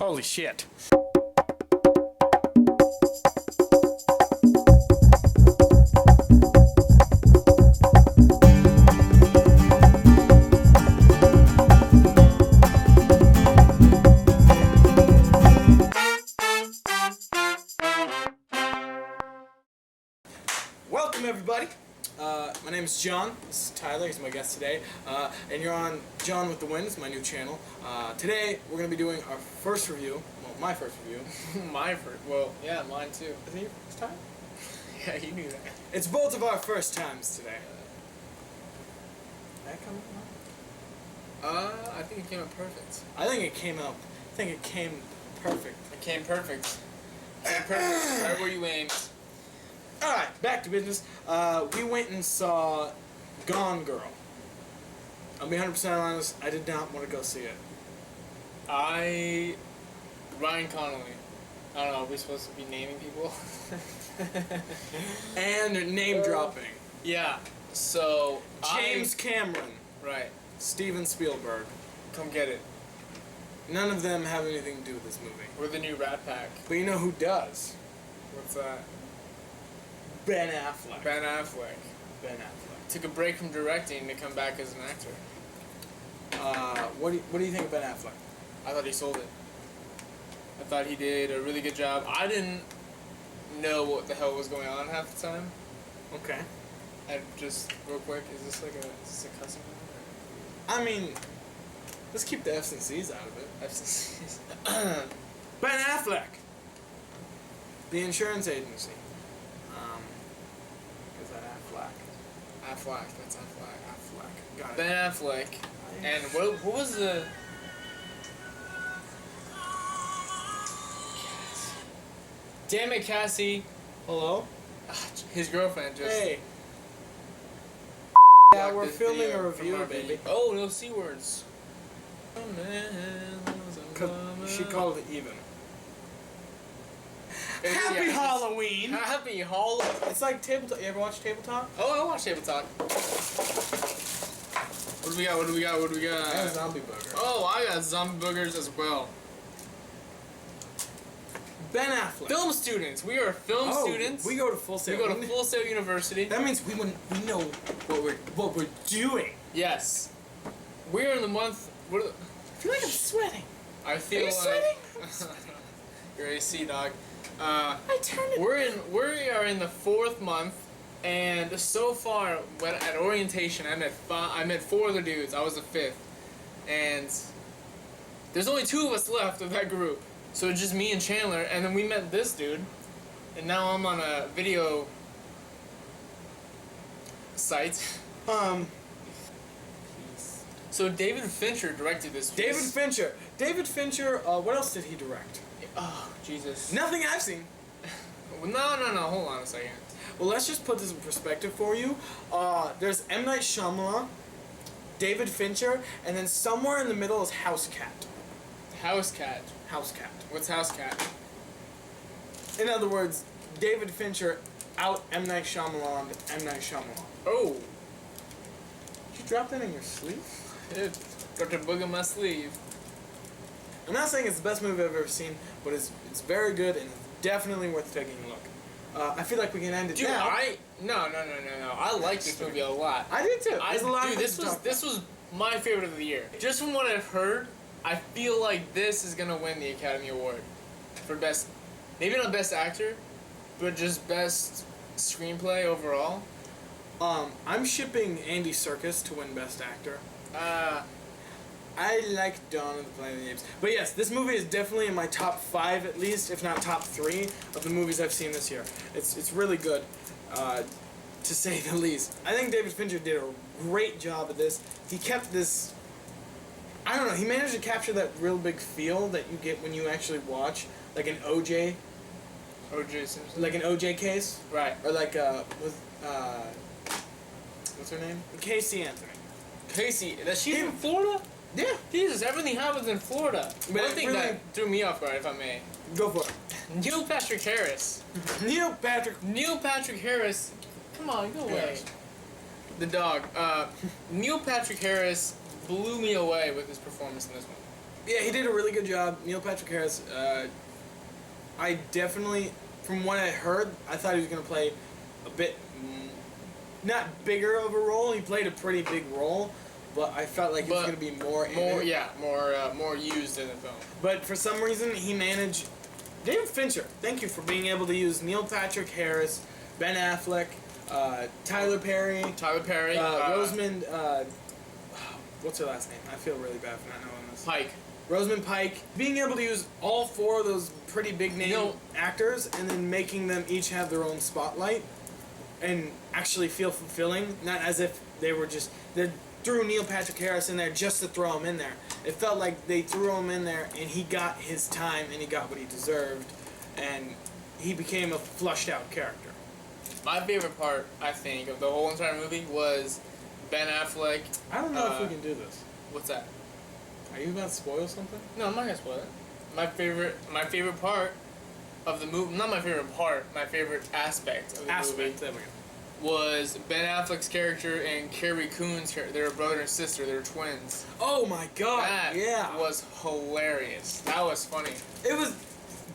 Holy shit. Welcome everybody. My name is John. This is Tyler. He's my guest today. And you're on John with the Wind. It's my new channel. Today we're going to be doing our first review. Well, my first review. Well, yeah, mine too. Isn't it your first time? Yeah, you knew that. It's both of our first times today. Did that come out? I think it came out perfect. I think it came perfect. It came perfect. Right where you aimed. Alright, back to business. We went and saw Gone Girl. I'll be 100% honest, I did not want to go see it. Ryan Connolly. I don't know, are we supposed to be naming people? And name dropping. Yeah, so... James Cameron. Right. Steven Spielberg. Come get it. None of them have anything to do with this movie. We're the new Rat Pack. But you know who does? What's that? Ben Affleck. Ben Affleck. Ben Affleck. Took a break from directing to come back as an actor. What do you think of Ben Affleck? I thought he sold it. I thought he did a really good job. I didn't know what the hell was going on half the time. Okay. And just real quick, is this a cussing word? I mean, let's keep the F's and C's out of it. FCC's. Ben Affleck. The insurance agency. Is that Affleck? Affleck, that's Affleck. Affleck. Got it. Ben Affleck. And what was the... Damn it, Cassie. Hello? His girlfriend just... Hey. Yeah, we're this filming video a from review, our baby. video. Oh, no C words. She called it even. Happy Halloween! Happy Halloween. It's like tabletop. You ever watch Tabletop? Oh, I watch Table Talk. What do we got? I have a zombie burger. Oh, I got zombie boogers as well. Ben Affleck. Film students. We are film students. We go to Full Sail. We go to Full Sail University. That means we know what we're doing. Yes. We're in the month. I feel like I'm sweating. I feel Are you like sweating? you're AC dog. I turned it. We are in the 4th month, and so far at orientation I met 4 other dudes. I was the 5th, and there's only 2 of us left of that group. So it's just me and Chandler, and then we met this dude, and now I'm on a video site. So David Fincher directed this. David Fincher. What else did he direct? Oh, Jesus. Nothing I've seen. No. Hold on a second. Well, let's just put this in perspective for you. There's M. Night Shyamalan, David Fincher, and then somewhere in the middle is House Cat. House Cat. House Cat. What's House Cat? In other words, David Fincher out M. Night Shyamalan, M. Night Shyamalan. Oh. Did you drop that in your sleeve? Got the book in my sleeve. I'm not saying it's the best movie I've ever seen, but it's very good and definitely worth taking a look. I feel like we can end it Dude, now. No. I like this movie a lot. I did too. There's a lot of this things to talk this was my favorite of the year. Just from what I've heard, I feel like this is gonna win the Academy Award for best, maybe not best actor, but just best screenplay overall. I'm shipping Andy Serkis to win Best Actor. I like Dawn of the Planet of the Apes. But yes, this movie is definitely in my top 5 at least, if not top 3 of the movies I've seen this year. It's really good, to say the least. I think David Fincher did a great job at this. He kept this... I don't know, he managed to capture that real big feel that you get when you actually watch, like an OJ. O.J. Simpson. Like an OJ case. Right. Or like, what's her name? Casey Anthony. Casey, that she's in Florida? Yeah. Jesus, everything happens in Florida. But One thing really- that threw me off guard, if I may. Go for it. Neil Patrick Harris. Neil Patrick Harris. Come on, go away. The dog. Neil Patrick Harris blew me away with his performance in this one. Yeah, he did a really good job. Neil Patrick Harris. I definitely, from what I heard, I thought he was gonna play a bit not bigger of a role. He played a pretty big role, but I felt like he was But gonna be more. More used in the film. But for some reason, he managed. David Fincher, thank you for being able to use Neil Patrick Harris, Ben Affleck, Tyler Perry, Rosamund. What's her last name? I feel really bad for not knowing this. Pike. Rosamund Pike. Being able to use all four of those pretty big name You know- actors and then making them each have their own spotlight and actually feel fulfilling, not as if they were just they threw Neil Patrick Harris in there just to throw him in there. It felt like they threw him in there and he got his time and he got what he deserved and he became a flushed out character. My favorite part, I think, of the whole entire movie was Ben Affleck. I don't know if we can do this. What's that? Are you about to spoil something? No, I'm not gonna spoil it. My favorite part of the movie, not my favorite part, my favorite aspect of the movie There we go. was Ben Affleck's character and Carrie Coon's character. They were brother and sister. They were twins. Oh my god! That yeah, was hilarious. That was funny. it was.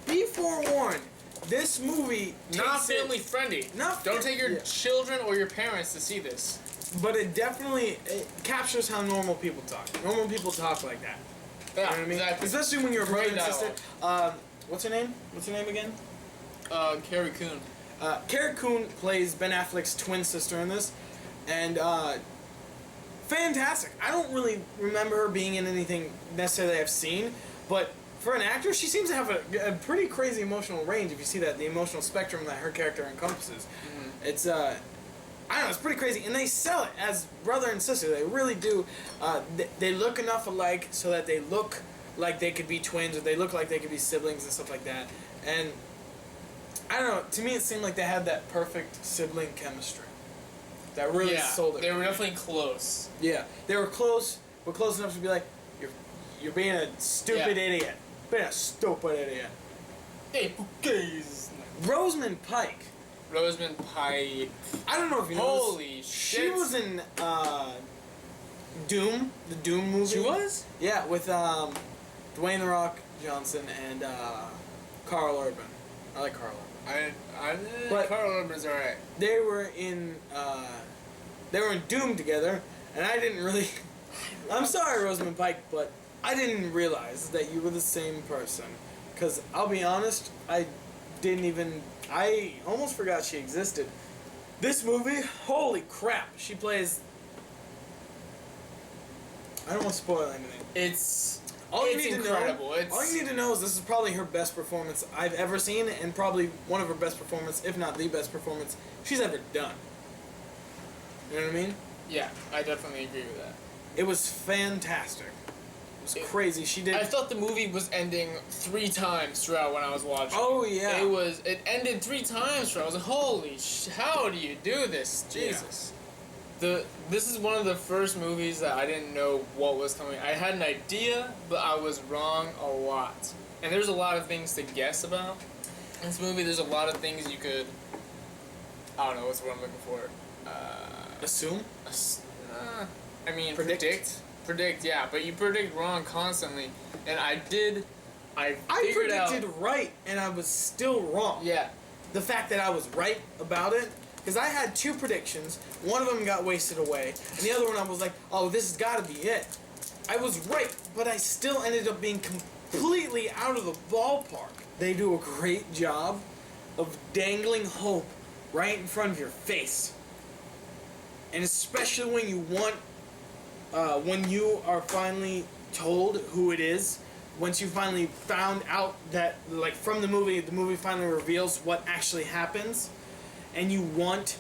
Be forewarned. This movie Not takes it- family friendly. Not Don't fa- take your yeah. children or your parents to see this. But it definitely captures how normal people talk. Normal people talk like that. Yeah, You know what I mean? exactly. Especially when you're a brother Great and sister. What's her name? What's her name again? Carrie Coon. Carrie Coon plays Ben Affleck's twin sister in this, and fantastic. I don't really remember her being in anything necessarily I've seen, but for an actor, she seems to have a pretty crazy emotional range. If you see that, the emotional spectrum that her character encompasses, it's I don't know, it's pretty crazy, and they sell it as brother and sister. They really do. They look enough alike so that they look like they could be twins, or they look like they could be siblings and stuff like that. And I don't know. To me, it seemed like they had that perfect sibling chemistry. That really sold it. They were definitely close. Yeah, they were close, but close enough to be like, you're being a stupid idiot. Being a stupid idiot. Hey, gays. Rosamund Pike. Rosamund Pike. I don't know if you know Holy this. shit. She was in Doom, the Doom movie. She was? Yeah, with Dwayne The Rock Johnson and Carl Urban. I like Carl Urban. But Carl Urban's alright. They were in Doom together, and I didn't really. I'm sorry, Rosamund Pike, but I didn't realize that you were the same person. Cause I'll be honest, I almost forgot she existed. This movie, holy crap! She plays. I don't want to spoil anything. It's All incredible. you need to know is this is probably her best performance I've ever seen, and probably one of her best performances, if not the best performance she's ever done. You know what I mean? Yeah, I definitely agree with that. It was fantastic. It was crazy. She did. I thought the movie was ending 3 times throughout when I was watching. Oh yeah. It ended 3 times throughout. I was like, holy how do you do this? Jesus. This is one of the first movies that I didn't know what was coming. I had an idea, but I was wrong a lot. And there's a lot of things to guess about. In this movie, there's a lot of things you could. I don't know what's what I'm looking for. Assume. I mean, Predict. Predict, yeah, but you predict wrong constantly. And I I predicted right, and I was still wrong. Yeah. The fact that I was right about it, because I had 2 predictions. One of them got wasted away, and the other one I was like, oh, this has got to be it. I was right, but I still ended up being completely out of the ballpark. They do a great job of dangling hope right in front of your face. And especially when you when you are finally told who it is, once you finally found out that, like, from the movie finally reveals what actually happens, and you want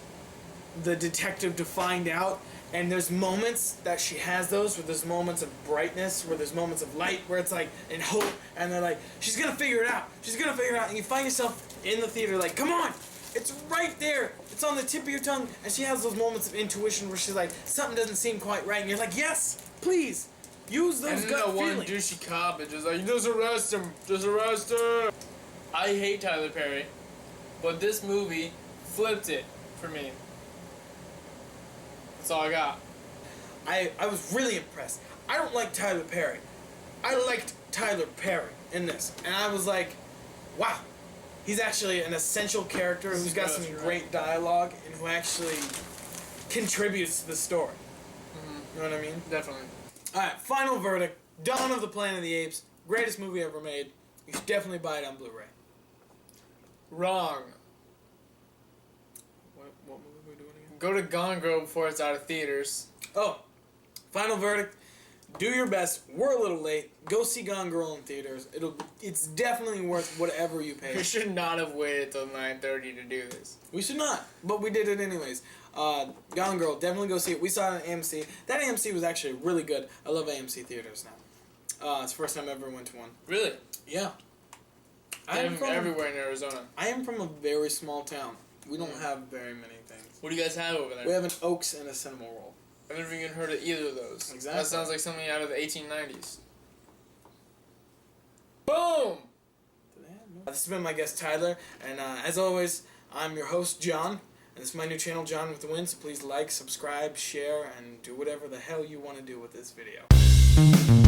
the detective to find out, and there's moments that she has those, where there's moments of brightness, where there's moments of light, where it's like, and hope, and they're like, she's gonna figure it out, and you find yourself in the theater like, come on, it's right there, it's on the tip of your tongue, and she has those moments of intuition where she's like, something doesn't seem quite right, and you're like, yes, please, use those And gut then the one feelings. douchey cop is just like, just arrest him, just arrest him. I hate Tyler Perry, but this movie flipped it for me. That's all I got. I was really impressed. I don't like Tyler Perry, I liked Tyler Perry in this, and I was like, wow, he's actually an essential character who's got some great dialogue and who actually contributes to the story. You know what I mean? Definitely. Alright, final verdict. Dawn of the Planet of the Apes. Greatest movie ever made. You should definitely buy it on Blu-ray. Wrong. What movie are we doing again? Go to Gone Girl before it's out of theaters. Oh, final verdict. Do your best. We're a little late. Go see Gone Girl in theaters. It's definitely worth whatever you pay. We should not have waited till 9:30 to do this. We should not, but we did it anyways. Gone Girl, definitely go see it. We saw it on AMC. That AMC was actually really good. I love AMC theaters now. It's the first time I ever went to one. Really? Yeah. Everywhere in Arizona. I am from a very small town. We don't have very many things. What do you guys have over there? We have an Oaks and a Cinema World. I've never even heard of either of those. Exactly. That sounds like something out of the 1890s. Boom! This has been my guest Tyler, and as always, I'm your host John, and this is my new channel, John with the Win. So please like, subscribe, share, and do whatever the hell you want to do with this video.